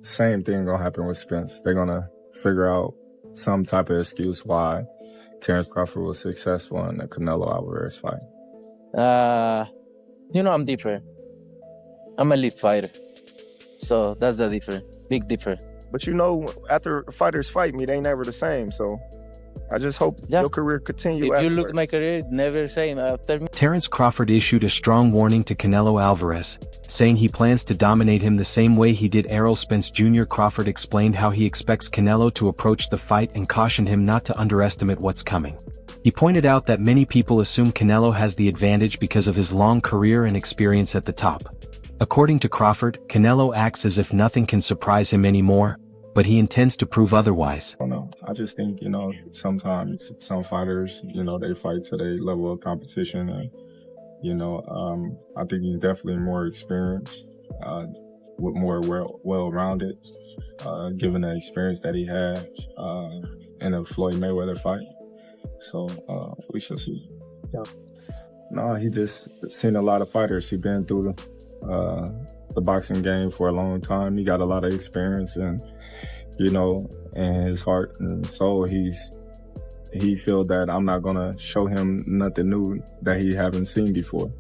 Same thing gonna happen with Spence. They're gonna figure out some type of excuse why Terence Crawford was successful in the Canelo Alvarez fight. I'm different. I'm a elite fighter. So that's the difference. Big difference. But after fighters fight me, they never the same. So I just hope your career continue. If you look at my career, never the same after me. Terence Crawford issued a strong warning to Canelo Alvarez, saying he plans to dominate him the same way he did Errol Spence Jr. Crawford explained how he expects Canelo to approach the fight and cautioned him not to underestimate what's coming. He pointed out that many people assume Canelo has the advantage because of his long career and experience at the top. According to Crawford, Canelo acts as if nothing can surprise him anymore, but he intends to prove otherwise. I don't know. I just think, sometimes some fighters, they fight to their level of competition. And, I think he's definitely more experienced, with more well-rounded, given the experience that he had in a Floyd Mayweather fight. So we shall see. Yeah. No, he just seen a lot of fighters. He's been through the boxing game for a long time. He got a lot of experience, and in his heart and soul, he feel that I'm not gonna show him nothing new that he haven't seen before.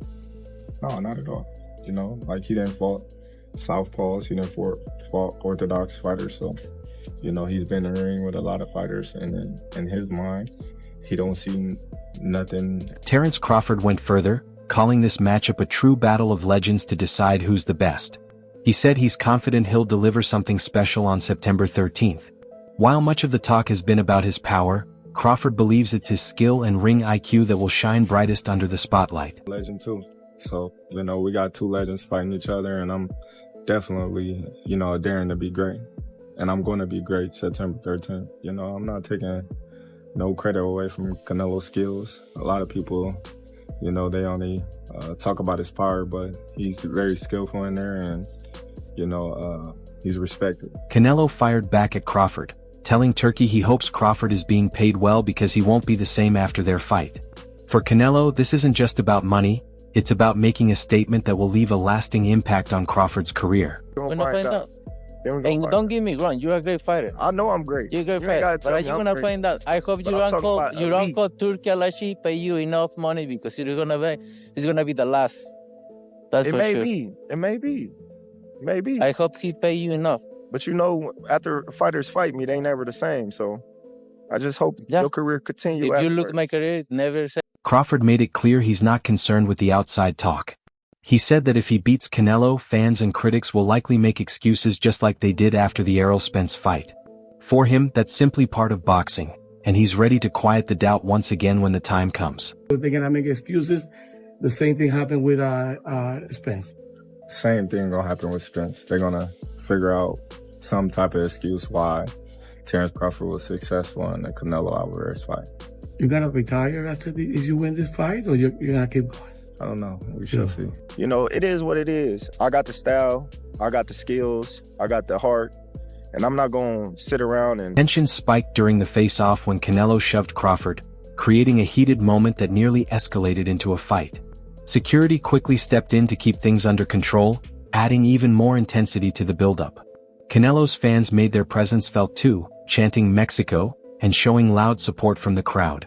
No, not at all. He didn't fought southpaws, he didn't fought orthodox fighters. So, he's been in the ring with a lot of fighters, and in his mind, he don't see nothing. Terence Crawford went further, calling this matchup a true battle of legends to decide who's the best. He said he's confident he'll deliver something special on September 13th. While much of the talk has been about his power, Crawford believes it's his skill and ring IQ that will shine brightest under the spotlight. Legend too. So, we got two legends fighting each other, and I'm definitely, daring to be great. And I'm going to be great September 13th. I'm not taking no credit away from Canelo's skills. A lot of people, they only talk about his power, but he's very skillful in there, and he's respected. Canelo fired back at Crawford, telling Turkey he hopes Crawford is being paid well because he won't be the same after their fight. For Canelo, this isn't just about money, it's about making a statement that will leave a lasting impact on Crawford's career. And don't get me wrong, you're a great fighter. I know I'm great. You're a great fighter, but are you gonna find out? I hope your uncle Turkey Alashi pay you enough money, because it's gonna be the last. That's for sure. It may be. Maybe. I hope he pay you enough. But after fighters fight me, they never the same. So I just hope your career continue. If you look at my career, never the same. Crawford made it clear he's not concerned with the outside talk. He said that if he beats Canelo, fans and critics will likely make excuses just like they did after the Errol Spence fight. For him, that's simply part of boxing, and he's ready to quiet the doubt once again when the time comes. They're gonna make excuses. The same thing happened with Spence. Same thing gonna happen with Spence. They're gonna figure out some type of excuse why Terence Crawford was successful in the Canelo Alvarez fight. You're gonna retire if you win this fight, or you're gonna keep going? I don't know. We shall see. It is what it is. I got the style, I got the skills, I got the heart, and I'm not gonna sit around and... Tension spiked during the face-off when Canelo shoved Crawford, creating a heated moment that nearly escalated into a fight. Security quickly stepped in to keep things under control, adding even more intensity to the buildup. Canelo's fans made their presence felt too, chanting Mexico, and showing loud support from the crowd.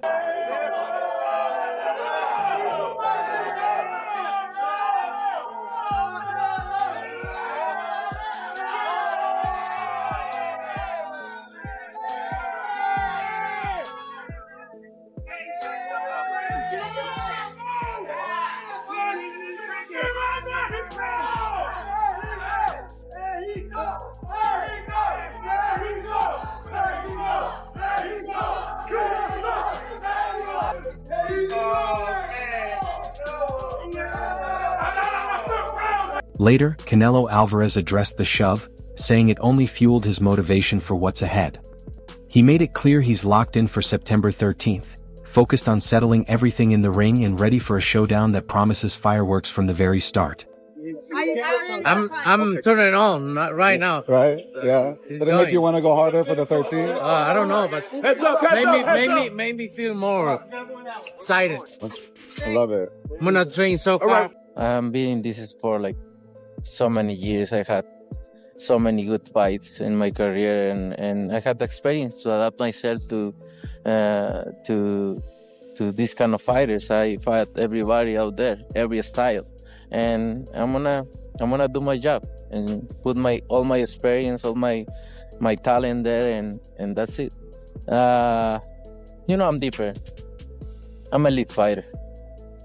Later, Canelo Alvarez addressed the shove, saying it only fueled his motivation for what's ahead. He made it clear he's locked in for September 13th, focused on settling everything in the ring and ready for a showdown that promises fireworks from the very start. I'm turning on right now. Right? Yeah. Did it make you want to go harder for the 13th? I don't know, but made me feel more excited. I love it. I'm gonna train so far. I'm been in this sport like so many years. I had so many good fights in my career, and I have the experience to adapt myself to these kind of fighters. I fight everybody out there, every style, and I'm gonna do my job and put all my experience, all my talent there, and that's it. I'm different. I'm a elite fighter,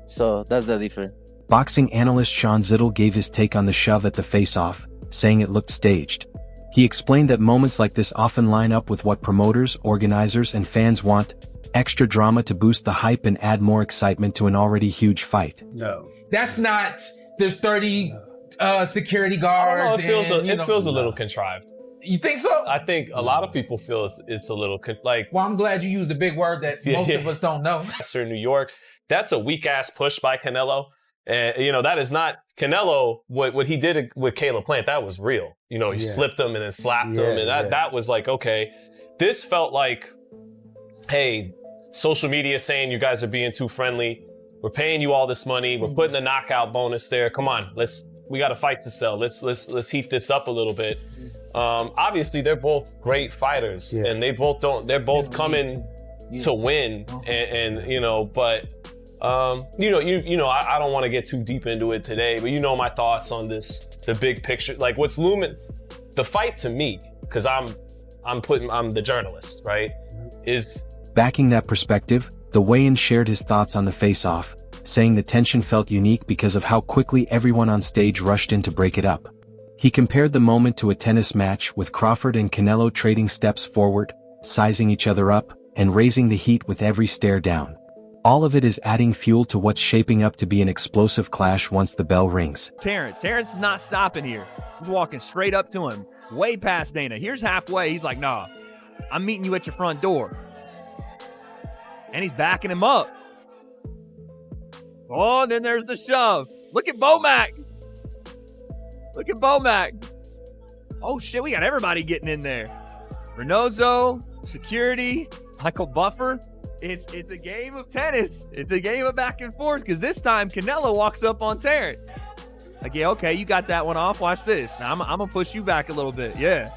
so that's the difference. Boxing analyst Sean Zittel gave his take on the shove at the face-off, saying it looked staged. He explained that moments like this often line up with what promoters, organizers, and fans want: extra drama to boost the hype and add more excitement to an already huge fight. No. That's not, there's 30 security guards. It feels a little contrived. You think so? I think a lot of people feel it's a little like. Well, I'm glad you used a big word that most of us don't know. Sir, New York, that's a weak ass push by Canelo. And, that is not Canelo. What he did with Caleb Plant, that was real. He slipped him and then slapped him. And that was like, okay. This felt like, hey, social media saying you guys are being too friendly. We're paying you all this money. We're putting a knockout bonus there. Come on, we got a fight to sell. Let's heat this up a little bit. Obviously, they're both great fighters, and they're both coming to win. But I don't want to get too deep into it today, but my thoughts on this, the big picture, like what's looming, the fight to me, because I'm the journalist, right? Is backing that perspective, the weigh-in shared his thoughts on the face-off, saying the tension felt unique because of how quickly everyone on stage rushed in to break it up. He compared the moment to a tennis match, with Crawford and Canelo trading steps forward, sizing each other up, and raising the heat with every stare down. All of it is adding fuel to what's shaping up to be an explosive clash once the bell rings. Terence is not stopping here. He's walking straight up to him, way past Dana. Here's halfway. He's like, nah, I'm meeting you at your front door. And he's backing him up. Oh, and then there's the shove. Look at Bomac. Oh, shit, we got everybody getting in there. Reynoso, security, Michael Buffer. It's a game of tennis. It's a game of back and forth, because this time Canelo walks up on Terence. Like, yeah, okay, you got that one off. Watch this. Now I'm going to push you back a little bit. Yeah,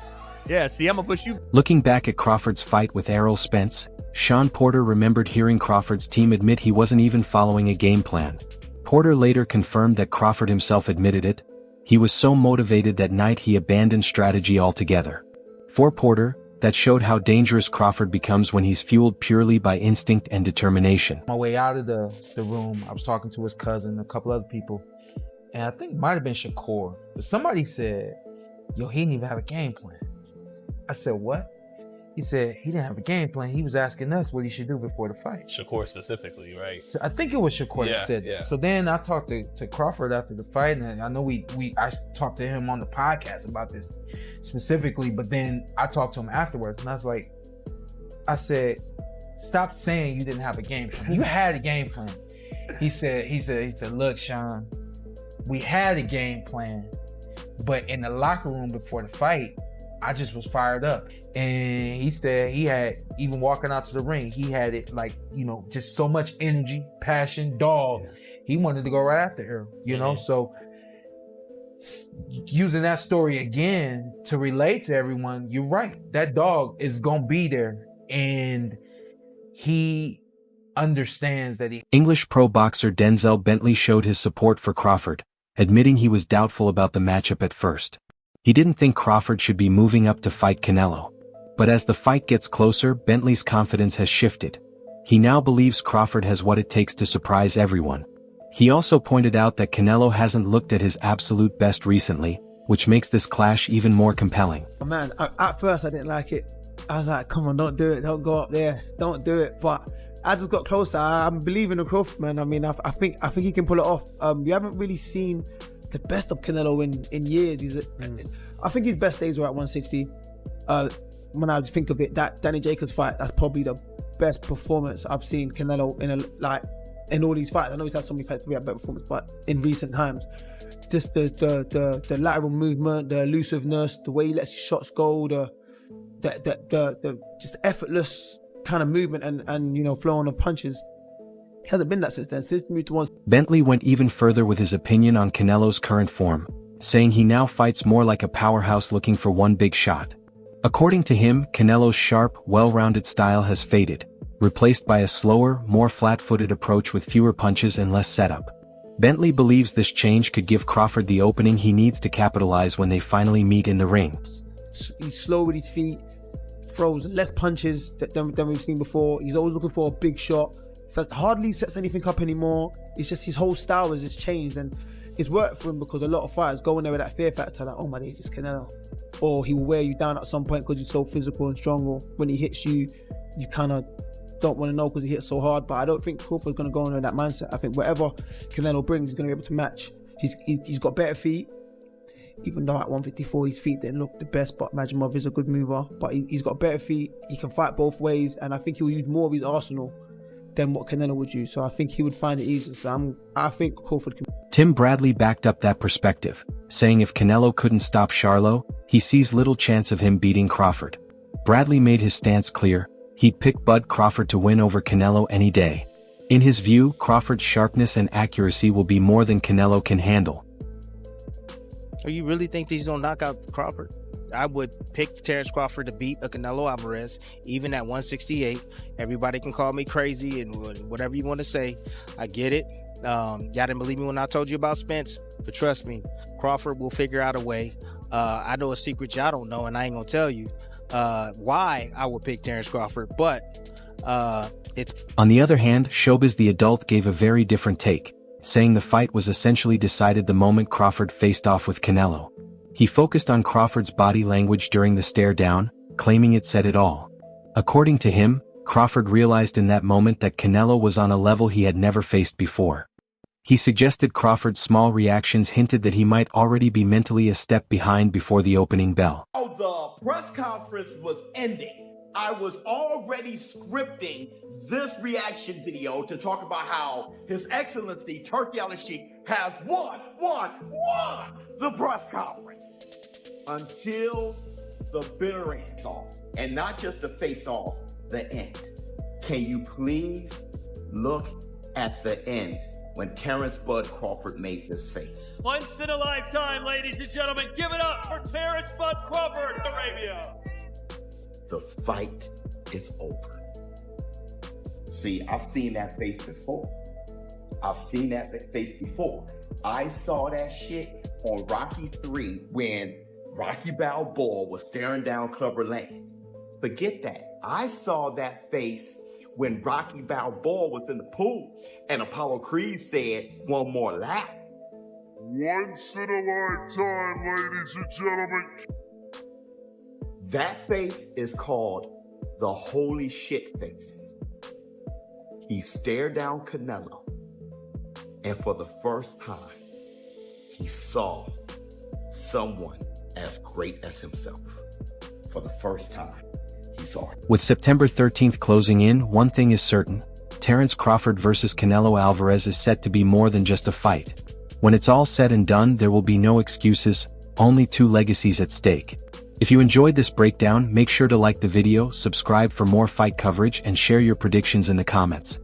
see, I'm going to push you. Looking back at Crawford's fight with Errol Spence, Sean Porter remembered hearing Crawford's team admit he wasn't even following a game plan. Porter later confirmed that Crawford himself admitted it. He was so motivated that night he abandoned strategy altogether. For Porter, that showed how dangerous Crawford becomes when he's fueled purely by instinct and determination. On my way out of the room, I was talking to his cousin, a couple other people, and I think it might have been Shakur, but somebody said, yo, he didn't even have a game plan. I said, what? He said he didn't have a game plan. He was asking us what he should do before the fight. Shakur specifically, right? So I think it was Shakur that said that. So then I talked to Crawford after the fight, and I know I talked to him on the podcast about this specifically, but then I talked to him afterwards, and I said, stop saying you didn't have a game plan. You had a game plan. He said, look, Sean, we had a game plan, but in the locker room before the fight, I just was fired up. And he said he had, even walking out to the ring, he had it like, just so much energy, passion, dog. He wanted to go right after her, So using that story again to relate to everyone, you're right. That dog is going to be there. And he understands that English pro boxer Denzel Bentley showed his support for Crawford, admitting he was doubtful about the matchup at first. He didn't think Crawford should be moving up to fight Canelo. But as the fight gets closer, Bentley's confidence has shifted. He now believes Crawford has what it takes to surprise everyone. He also pointed out that Canelo hasn't looked at his absolute best recently, which makes this clash even more compelling. Man, at first I didn't like it. I was like, come on, don't do it. Don't go up there. Don't do it. But as it got closer, I'm believing in Crawford, man. I mean, I think he can pull it off. We haven't really seen the best of Canelo in years. I think his best days were at 160. When I think of it, that Danny Jacobs fight, that's probably the best performance I've seen Canelo in all these fights. I know he's had so many fights where he had better performance, but in recent times, just the lateral movement, the elusiveness, the way he lets his shots go, the just effortless kind of movement and flowing of punches. He hasn't been that since then. Since he moved to one. Bentley went even further with his opinion on Canelo's current form, saying he now fights more like a powerhouse looking for one big shot. According to him, Canelo's sharp, well-rounded style has faded, replaced by a slower, more flat-footed approach with fewer punches and less setup. Bentley believes this change could give Crawford the opening he needs to capitalize when they finally meet in the ring. He's slow with his feet, throws less punches than we've seen before. He's always looking for a big shot. Hardly sets anything up anymore. It's just his whole style has just changed, and it's worked for him because a lot of fighters go in there with that fear factor, like, oh my days, it's Canelo. Or he will wear you down at some point because he's so physical and strong, or when he hits you, you kind of don't want to know because he hits so hard. But I don't think Crawford's going to go in with that mindset. I think whatever Canelo brings, he's going to be able to match. He's got better feet, even though at 154 his feet didn't look the best, but Majimov is a good mover. But he's got better feet, he can fight both ways, and I think he'll use more of his arsenal than what Canelo would use. So I think he would find it easier. So I think Crawford can. Tim Bradley backed up that perspective, saying if Canelo couldn't stop Charlo, he sees little chance of him beating Crawford. Bradley made his stance clear: he'd pick Bud Crawford to win over Canelo any day. In his view, Crawford's sharpness and accuracy will be more than Canelo can handle. So you really think he's gonna knock out Crawford? I would pick Terence Crawford to beat a Canelo Alvarez, even at 168. Everybody can call me crazy and whatever you want to say. I get it. Y'all didn't believe me when I told you about Spence, but trust me, Crawford will figure out a way. I know a secret y'all don't know, and I ain't gonna tell you why I would pick Terence Crawford, but it's... On the other hand, Showbiz the Adult gave a very different take, saying the fight was essentially decided the moment Crawford faced off with Canelo. He focused on Crawford's body language during the stare down, claiming it said it all. According to him, Crawford realized in that moment that Canelo was on a level he had never faced before. He suggested Crawford's small reactions hinted that he might already be mentally a step behind before the opening bell. The press conference was ending. I was already scripting this reaction video to talk about how His Excellency Turkey Al-Sheikh has won the press conference. Until the bitter end off, and not just the face off, the end. Can you please look at the end when Terence Bud Crawford made this face? Once in a lifetime, ladies and gentlemen, give it up for Terence Bud Crawford, Arabia. The fight is over. See, I've seen that face before. I saw that shit on Rocky 3 when Rocky Balboa was staring down Clubber Lang. Forget that. I saw that face when Rocky Balboa was in the pool and Apollo Creed said, "One more lap." Once in a lifetime, ladies and gentlemen. That face is called the holy shit face. He stared down Canelo, and for the first time, he saw someone as great as himself. For the first time, he saw it. With September 13th closing in, one thing is certain: Terence Crawford versus Canelo Alvarez is set to be more than just a fight. When it's all said and done, there will be no excuses, only two legacies at stake. If you enjoyed this breakdown, make sure to like the video, subscribe for more fight coverage, and share your predictions in the comments.